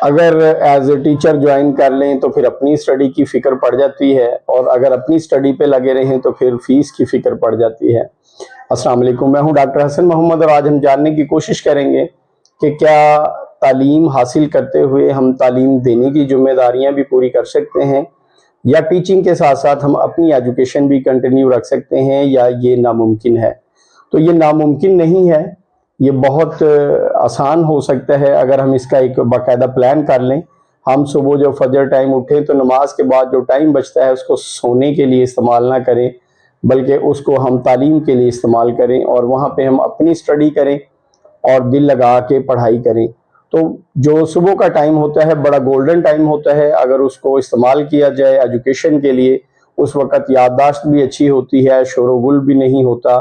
اگر as a teacher join کر لیں تو پھر اپنی اسٹڈی کی فکر پڑ جاتی ہے، اور اگر اپنی اسٹڈی پہ لگے رہیں تو پھر فیس کی فکر پڑ جاتی ہے۔ السلام علیکم، میں ہوں ڈاکٹر حسن محمد، اور آج ہم جاننے کی کوشش کریں گے کہ کیا تعلیم حاصل کرتے ہوئے ہم تعلیم دینے کی ذمہ داریاں بھی پوری کر سکتے ہیں، یا ٹیچنگ کے ساتھ ساتھ ہم اپنی ایجوکیشن بھی کنٹینیو رکھ سکتے ہیں، یا یہ ناممکن ہے۔ تو یہ ناممکن نہیں ہے، یہ بہت آسان ہو سکتا ہے اگر ہم اس کا ایک باقاعدہ پلان کر لیں۔ ہم صبح جو فجر ٹائم اٹھیں تو نماز کے بعد جو ٹائم بچتا ہے اس کو سونے کے لیے استعمال نہ کریں، بلکہ اس کو ہم تعلیم کے لیے استعمال کریں، اور وہاں پہ ہم اپنی اسٹڈی کریں اور دل لگا کے پڑھائی کریں۔ تو جو صبح کا ٹائم ہوتا ہے بڑا گولڈن ٹائم ہوتا ہے، اگر اس کو استعمال کیا جائے ایجوکیشن کے لیے، اس وقت یادداشت بھی اچھی ہوتی ہے، شور و گل بھی نہیں ہوتا،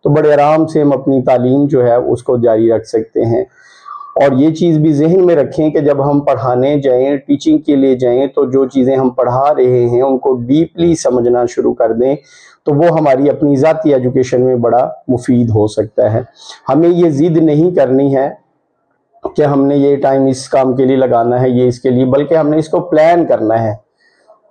تو بڑے آرام سے ہم اپنی تعلیم جو ہے اس کو جاری رکھ سکتے ہیں۔ اور یہ چیز بھی ذہن میں رکھیں کہ جب ہم پڑھانے جائیں، ٹیچنگ کے لیے جائیں، تو جو چیزیں ہم پڑھا رہے ہیں ان کو ڈیپلی سمجھنا شروع کر دیں، تو وہ ہماری اپنی ذاتی ایجوکیشن میں بڑا مفید ہو سکتا ہے۔ ہمیں یہ ضد نہیں کرنی ہے کہ ہم نے یہ ٹائم اس کام کے لیے لگانا ہے، یہ اس کے لیے، بلکہ ہم نے اس کو پلان کرنا ہے۔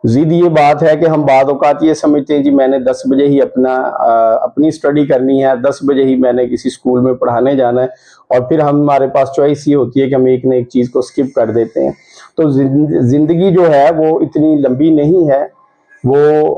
ضد یہ بات ہے کہ ہم بعض اوقات یہ سمجھتے ہیں جی میں نے 10 بجے ہی اپنی اسٹڈی کرنی ہے، 10 بجے ہی میں نے کسی اسکول میں پڑھانے جانا ہے، اور پھر ہمارے پاس چوائس یہ ہوتی ہے کہ ہم ایک نہ ایک چیز کو سکپ کر دیتے ہیں۔ تو زندگی جو ہے وہ اتنی لمبی نہیں ہے، وہ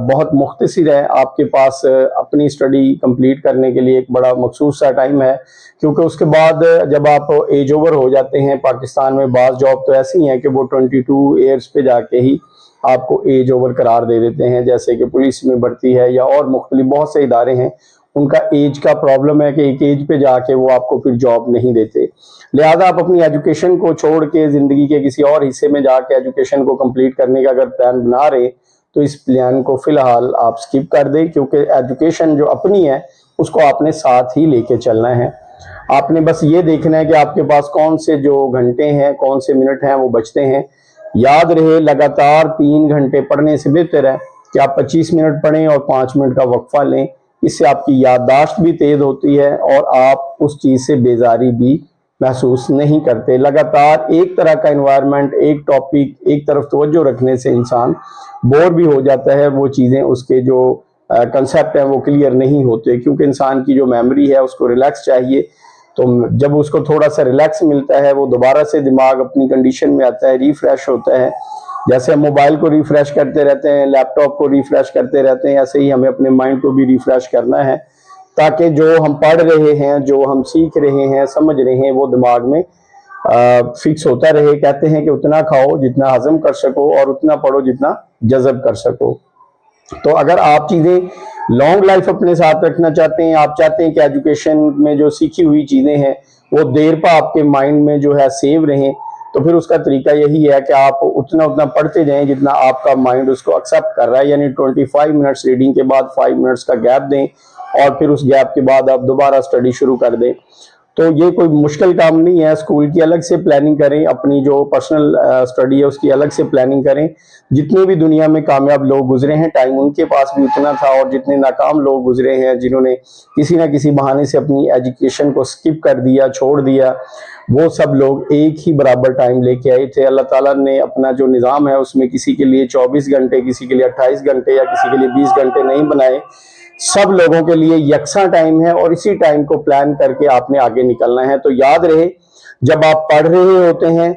بہت مختصر ہے۔ آپ کے پاس اپنی اسٹڈی کمپلیٹ کرنے کے لیے ایک بڑا مخصوص سا ٹائم ہے، کیونکہ اس کے بعد جب آپ ایج اوور ہو جاتے ہیں، پاکستان میں بعض جاب تو ایسی ہیں کہ وہ 22 ایئرس پہ جا کے ہی آپ کو ایج اوور قرار دے دیتے ہیں، جیسے کہ پولیس میں بھرتی ہے یا اور مختلف بہت سے ادارے ہیں، ان کا ایج کا پرابلم ہے کہ ایک ایج پہ جا کے وہ آپ کو پھر جاب نہیں دیتے۔ لہذا آپ اپنی ایجوکیشن کو چھوڑ کے زندگی کے کسی اور حصے میں جا کے ایجوکیشن کو کمپلیٹ کرنے کا اگر پلان بنا رہے تو اس پلان کو فی الحال آپ سکپ کر دیں، کیونکہ ایجوکیشن جو اپنی ہے اس کو آپ نے ساتھ ہی لے کے چلنا ہے۔ آپ نے بس یہ دیکھنا ہے کہ آپ کے پاس کون سے جو گھنٹے ہیں، کون سے منٹ ہیں وہ بچتے ہیں۔ یاد رہے لگاتار 3 گھنٹے پڑھنے سے بہتر ہے کہ آپ 25 منٹ پڑھیں اور 5 منٹ کا وقفہ لیں۔ اس سے آپ کی یادداشت بھی تیز ہوتی ہے اور آپ اس چیز سے بیزاری بھی محسوس نہیں کرتے۔ لگاتار ایک طرح کا انوائرمنٹ، ایک ٹاپک، ایک طرف توجہ رکھنے سے انسان بور بھی ہو جاتا ہے، وہ چیزیں اس کے جو کنسیپٹ ہیں وہ کلیئر نہیں ہوتے، کیونکہ انسان کی جو میموری ہے اس کو ریلیکس چاہیے۔ تو جب اس کو تھوڑا سا ریلیکس ملتا ہے وہ دوبارہ سے دماغ اپنی کنڈیشن میں آتا ہے، ریفریش ہوتا ہے۔ جیسے ہم موبائل کو ریفریش کرتے رہتے ہیں، لیپ ٹاپ کو ریفریش کرتے رہتے ہیں، ایسے ہی ہمیں اپنے مائنڈ کو بھی ریفریش کرنا ہے، تاکہ جو ہم پڑھ رہے ہیں، جو ہم سیکھ رہے ہیں، سمجھ رہے ہیں، وہ دماغ میں فکس ہوتا رہے۔ کہتے ہیں کہ اتنا کھاؤ جتنا ہضم کر سکو، اور اتنا پڑھو جتنا جذب کر سکو۔ تو اگر آپ چیزیں لانگ لائف اپنے ساتھ رکھنا چاہتے ہیں، آپ چاہتے ہیں کہ ایجوکیشن میں جو سیکھی ہوئی چیزیں ہیں وہ دیر پا آپ کے مائنڈ میں جو ہے سیو رہیں، تو پھر اس کا طریقہ یہی ہے کہ آپ اتنا پڑھتے جائیں جتنا آپ کا مائنڈ اس کو ایکسیپٹ کر رہا ہے، یعنی 25 منٹس ریڈنگ کے بعد 5 منٹس کا گیپ دیں، اور پھر اس گیپ کے بعد آپ دوبارہ اسٹڈی شروع کر دیں۔ تو یہ کوئی مشکل کام نہیں ہے، اسکول کی الگ سے پلاننگ کریں، اپنی جو پرسنل اسٹڈی ہے اس کی الگ سے پلاننگ کریں۔ جتنے بھی دنیا میں کامیاب لوگ گزرے ہیں ٹائم ان کے پاس بھی اتنا تھا، اور جتنے ناکام لوگ گزرے ہیں جنہوں نے کسی نہ کسی بہانے سے اپنی ایجوکیشن کو سکپ کر دیا، چھوڑ دیا، وہ سب لوگ ایک ہی برابر ٹائم لے کے آئے تھے۔ اللہ تعالیٰ نے اپنا جو نظام ہے اس میں کسی کے لیے 24 گھنٹے، کسی کے لیے 28 گھنٹے یا کسی کے لیے 20 گھنٹے نہیں بنائے، سب لوگوں کے لیے یکساں ٹائم ہے، اور اسی ٹائم کو پلان کر کے آپ نے آگے نکلنا ہے۔ تو یاد رہے جب آپ پڑھ رہے ہوتے ہیں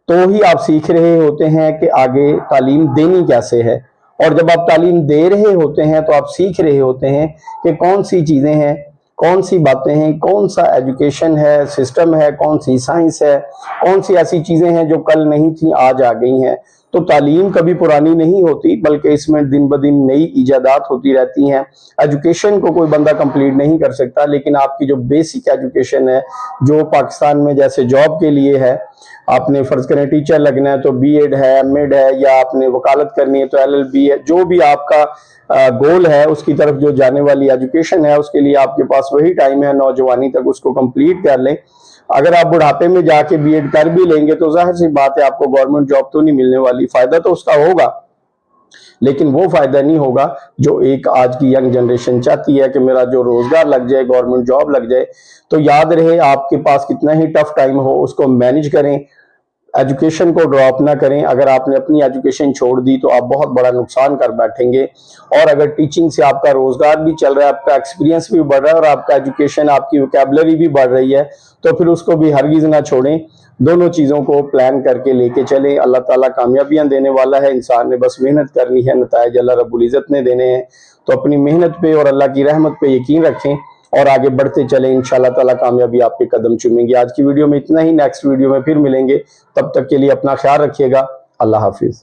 تو ہی آپ سیکھ رہے ہوتے ہیں کہ آگے تعلیم دینی کیسے ہے، اور جب آپ تعلیم دے رہے ہوتے ہیں تو آپ سیکھ رہے ہوتے ہیں کہ کون سی چیزیں ہیں، کون سی باتیں ہیں، کون سا ایجوکیشن ہے، سسٹم ہے، کون سی سائنس ہے، کون سی ایسی چیزیں ہیں جو کل نہیں تھیں آج آ گئی ہیں۔ تو تعلیم کبھی پرانی نہیں ہوتی، بلکہ اس میں دن بدن نئی ایجادات ہوتی رہتی ہیں۔ ایجوکیشن کو کوئی بندہ کمپلیٹ نہیں کر سکتا، لیکن آپ کی جو بیسک ایجوکیشن ہے، جو پاکستان میں جیسے جاب کے لیے ہے، آپ نے فرض کریں ٹیچر لگنا ہے تو بی ایڈ ہے، ایم ایڈ ہے، یا آپ نے وکالت کرنی ہے تو LLB ہے، جو بھی آپ کا گول ہے اس کی طرف جو جانے والی ایجوکیشن ہے، اس کے لیے آپ کے پاس وہی ٹائم ہے، نوجوانی تک اس کو کمپلیٹ کر لیں۔ اگر آپ بڑھاپے میں جا کے بی ایڈ کر بھی لیں گے تو ظاہر سی بات ہے آپ کو گورنمنٹ جاب تو نہیں ملنے والی، فائدہ تو اس کا ہوگا لیکن وہ فائدہ نہیں ہوگا جو ایک آج کی ینگ جنریشن چاہتی ہے کہ میرا جو روزگار لگ جائے، گورنمنٹ جاب لگ جائے۔ تو یاد رہے آپ کے پاس کتنا ہی ٹف ٹائم ہو اس کو مینج کریں، ایجوکیشن کو ڈراپ نہ کریں. اگر آپ نے اپنی ایجوکیشن چھوڑ دی تو آپ بہت بڑا نقصان کر بیٹھیں گے. اور اگر ٹیچنگ سے آپ کا روزگار بھی چل رہا ہے, آپ کا ایکسپیرینس بھی بڑھ رہا ہے اور آپ کا ایجوکیشن, آپ کی ویکیبلری بھی بڑھ رہی ہے, تو پھر اس کو بھی ہرگز نہ چھوڑیں. دونوں چیزوں کو پلان کر کے لے کے چلیں. اللہ تعالیٰ کامیابیاں دینے والا ہے, انسان نے بس محنت کرنی ہے, نتائج اللہ رب العزت نے دینے ہیں. تو اپنی محنت پہ اور اللہ کی رحمت پہ یقین رکھیں اور آگے بڑھتے چلیں. انشاءاللہ تعالیٰ کامیابی آپ کے قدم چومیں گے. آج کی ویڈیو میں اتنا ہی, نیکسٹ ویڈیو میں پھر ملیں گے. تب تک کے لیے اپنا خیال رکھیے گا. اللہ حافظ.